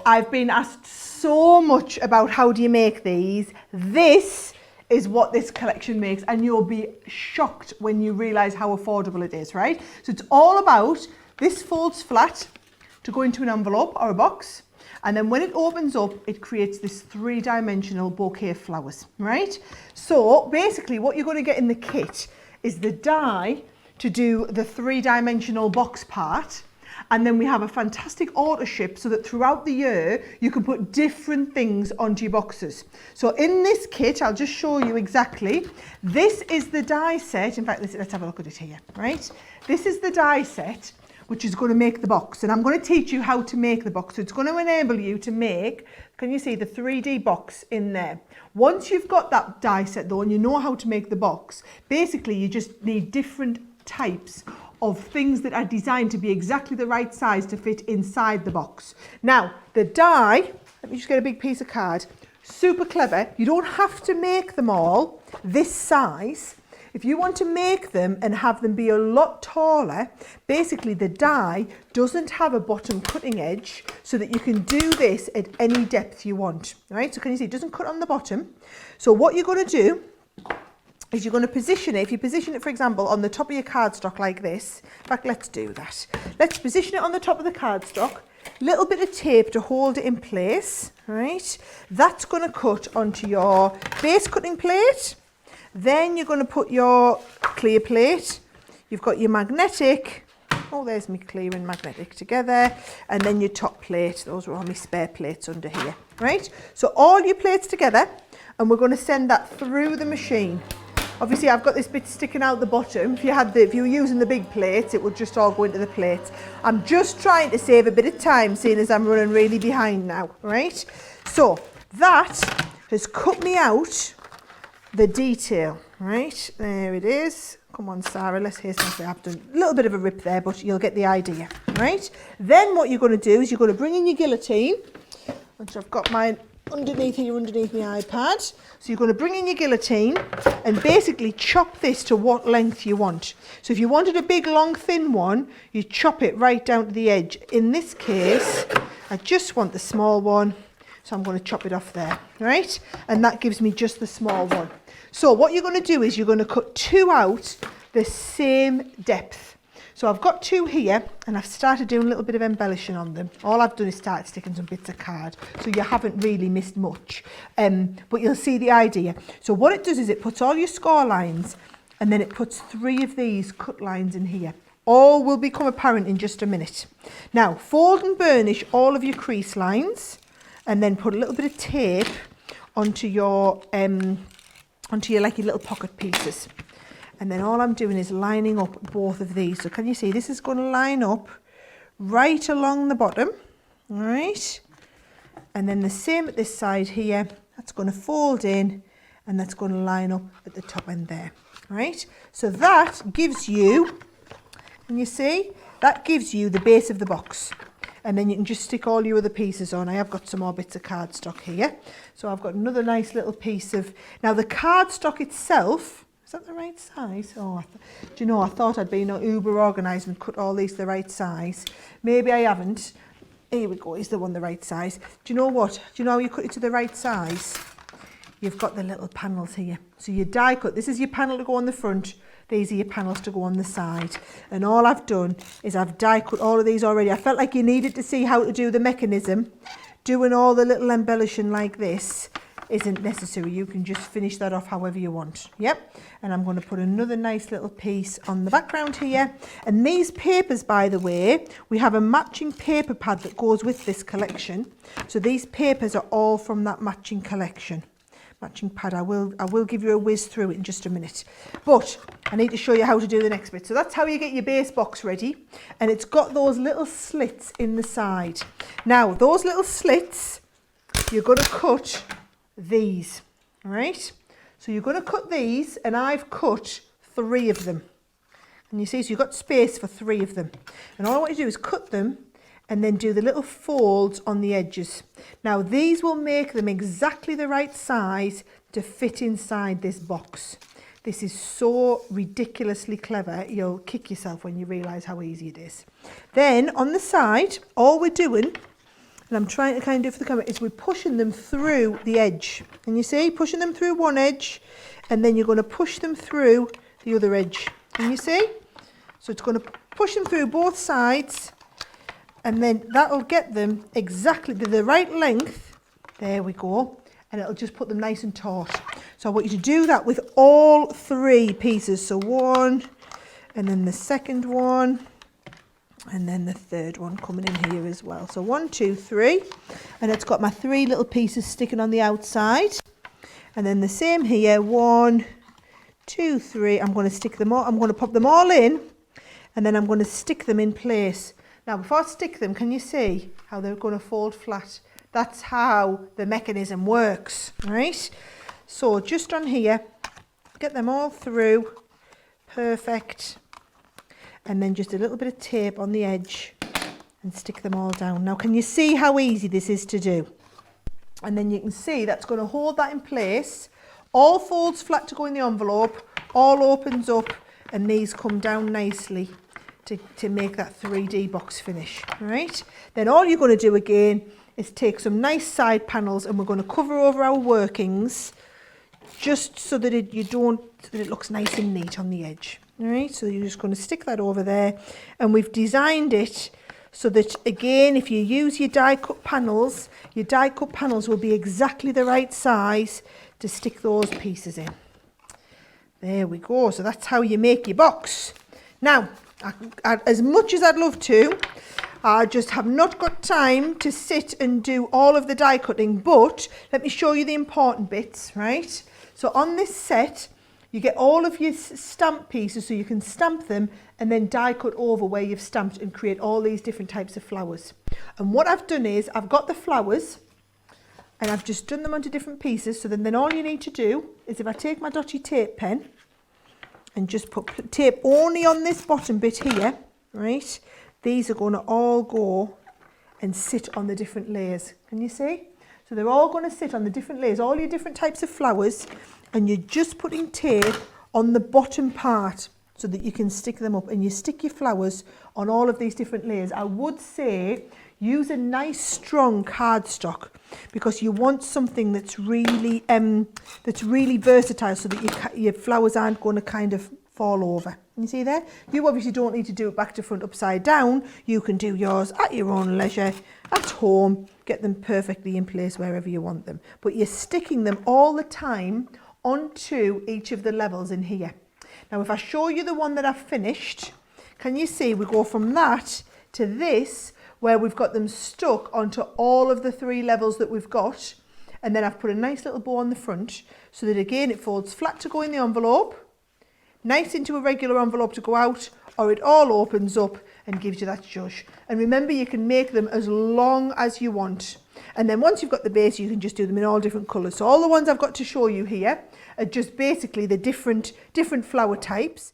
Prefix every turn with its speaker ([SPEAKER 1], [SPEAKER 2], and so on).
[SPEAKER 1] I've been asked so much about how do you make these. This is what this collection makes, and you'll be shocked when you realise how affordable it is, right? So it's all about, this folds flat to go into an envelope or a box, and then when it opens up, it creates this 3-dimensional bouquet of flowers, right? So basically what you're going to get in the kit is the die to do the 3-dimensional box part. And then we have a fantastic auto ship so that throughout the year you can put different things onto your boxes. So in this kit, I'll just show you exactly. This is the die set. In fact, let's have a look at it here, right? This is the die set which is going to make the box, and I'm going to teach you how to make the box. So it's going to enable you to make, can you see the 3D box in there? Once you've got that die set though and you know how to make the box, basically you just need different types of things that are designed to be exactly the right size to fit inside the box. Now, the die, let me just get a big piece of card, super clever. You don't have to make them all this size. If you want to make them and have them be a lot taller, basically the die doesn't have a bottom cutting edge so that you can do this at any depth you want, right? So can you see it doesn't cut on the bottom? So what you're going to do is you're going to position it. If you position it, for example, on the top of your cardstock like this, in fact, let's do that. Let's position it on the top of the cardstock, little bit of tape to hold it in place, right? That's going to cut onto your base cutting plate. Then you're going to put your clear plate. You've got your magnetic. Oh, there's my clear and magnetic together. And then your top plate. Those are all my spare plates under here, right? So all your plates together, and we're going to send that through the machine. Obviously, I've got this bit sticking out the bottom. If you were using the big plates, it would just all go into the plates. I'm just trying to save a bit of time, seeing as I'm running really behind now, right? So that has cut me out the detail, right? There it is. Come on, Sarah, let's hear something. I've done a little bit of a rip there, but you'll get the idea, right? Then what you're going to do is you're going to bring in your guillotine, which I've got mine underneath here, underneath my iPad. So you're going to bring in your guillotine and basically chop this to what length you want. So if you wanted a big, long, thin one, you chop it right down to the edge. In this case, I just want the small one, so I'm going to chop it off there, right? And that gives me just the small one. So what you're going to do is you're going to cut 2 out the same depth. So I've got 2 here, and I've started doing a little bit of embellishing on them. All I've done is start sticking some bits of card, so you haven't really missed much. But you'll see the idea. So what it does is it puts all your score lines, and then it puts 3 of these cut lines in here. All will become apparent in just a minute. Now, fold and burnish all of your crease lines, and then put a little bit of tape onto your like your little pocket pieces. And then all I'm doing is lining up both of these. So can you see this is going to line up right along the bottom, all right? And then the same at this side here, that's going to fold in, and that's going to line up at the top end there, right? So that gives you, can you see? That gives you the base of the box. And then you can just stick all your other pieces on. I have got some more bits of cardstock here. So I've got another nice little piece of, now the cardstock itself, is that the right size? Oh, do you know, I thought I'd been uber organised and cut all these the right size. Maybe I haven't. Here we go, is the one the right size? Do you know what? Do you know how you cut it to the right size? You've got the little panels here. So you die cut, this is your panel to go on the front. These are your panels to go on the side. And all I've done is I've die cut all of these already. I felt like you needed to see how to do the mechanism. Doing all the little embellishing like this isn't necessary. You can just finish that off however you want. Yep. And I'm going to put another nice little piece on the background here. And these papers, by the way, we have a matching paper pad that goes with this collection. So these papers are all from that matching collection. Matching pad. I will give you a whiz through it in just a minute, but I need to show you how to do the next bit. So that's how you get your base box ready, and it's got those little slits in the side. Now those little slits, you're going to cut these, all right? So you're going to cut these, and I've cut 3 of them, and you see, so you've got space for 3 of them, and all I want you to do is cut them and then do the little folds on the edges. Now these will make them exactly the right size to fit inside this box. This is so ridiculously clever, you'll kick yourself when you realise how easy it is. Then on the side, all we're doing and I'm trying to kind of do for the camera, is we're pushing them through the edge. And you see, pushing them through one edge, and then you're going to push them through the other edge. And you see? So it's going to push them through both sides, and then that'll get them exactly the right length. There we go. And it'll just put them nice and taut. So I want you to do that with all 3 pieces. So 1, and then the second one, and then the third one coming in here as well. So 1, 2, 3, and it's got my 3 little pieces sticking on the outside. And then the same here, 1, 2, 3. I'm going to stick them all. I'm going to pop them all in, and then I'm going to stick them in place. Now, before I stick them, can you see how they're going to fold flat? That's how the mechanism works, right? So just on here, get them all through, perfect. And then just a little bit of tape on the edge and stick them all down. Now, can you see how easy this is to do? And then you can see that's going to hold that in place. All folds flat to go in the envelope, all opens up, and these come down nicely to make that 3D box finish, right? Then all you're going to do again is take some nice side panels, and we're going to cover over our workings just so that it looks nice and neat on the edge. All right, so you're just going to stick that over there, and we've designed it so that, again, if you use your die cut panels will be exactly the right size to stick those pieces in. There we go. So that's how you make your box. Now, as much as I'd love to, I just have not got time to sit and do all of the die cutting, but let me show you the important bits, right? So on this set, you get all of your stamp pieces so you can stamp them and then die cut over where you've stamped and create all these different types of flowers. And what I've done is I've got the flowers and I've just done them onto different pieces. So then all you need to do is, if I take my dotty tape pen and just put tape only on this bottom bit here, right? These are going to all go and sit on the different layers. Can you see? So they're all going to sit on the different layers, all your different types of flowers, and you're just putting tape on the bottom part so that you can stick them up, and you stick your flowers on all of these different layers. I would say use a nice strong cardstock because you want something that's really versatile so that your flowers aren't going to kind of fall over. You see there? You obviously don't need to do it back to front upside down. You can do yours at your own leisure, at home, get them perfectly in place wherever you want them. But you're sticking them all the time onto each of the levels in here. Now, if I show you the one that I've finished, can you see we go from that to this, where we've got them stuck onto all of the 3 levels that we've got, and then I've put a nice little bow on the front so that, again, it folds flat to go in the envelope, nice into a regular envelope to go out, or it all opens up and gives you that zhuzh. And remember, you can make them as long as you want. And then once you've got the base, you can just do them in all different colours. So all the ones I've got to show you here are just basically the different flower types.